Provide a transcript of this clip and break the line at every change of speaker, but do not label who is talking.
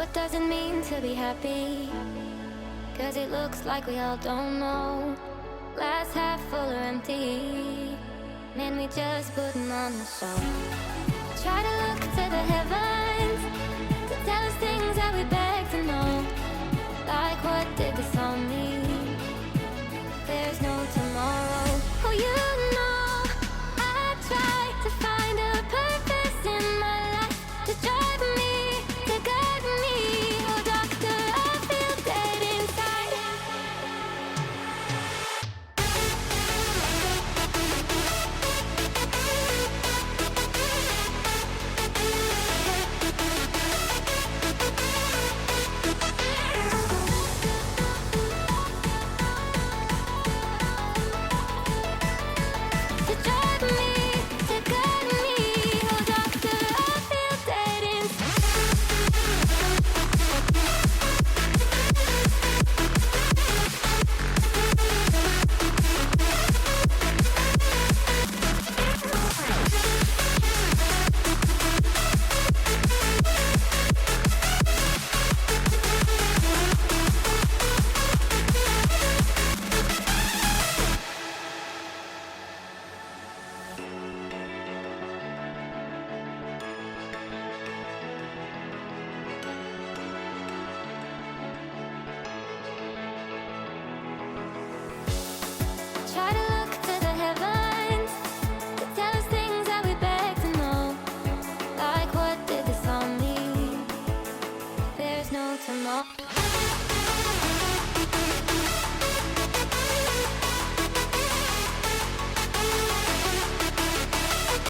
What does it mean to be happy? 'Cause it looks like we all don't know. Glass half full or empty. Man, we just putting on the show. Try to look to the heavens to tell us things that we beg to know. Like what did this all mean? There's no tomorrow. Oh, you know I try to find a purpose in my life to drive me, to guide me. Oh, doctor, I feel dead inside. To drive me, to guide me. Oh, doctor, I feel dead inside. Try to look to the heavens to tell us things that we beg to know. Like what did this all mean? There's no tomorrow.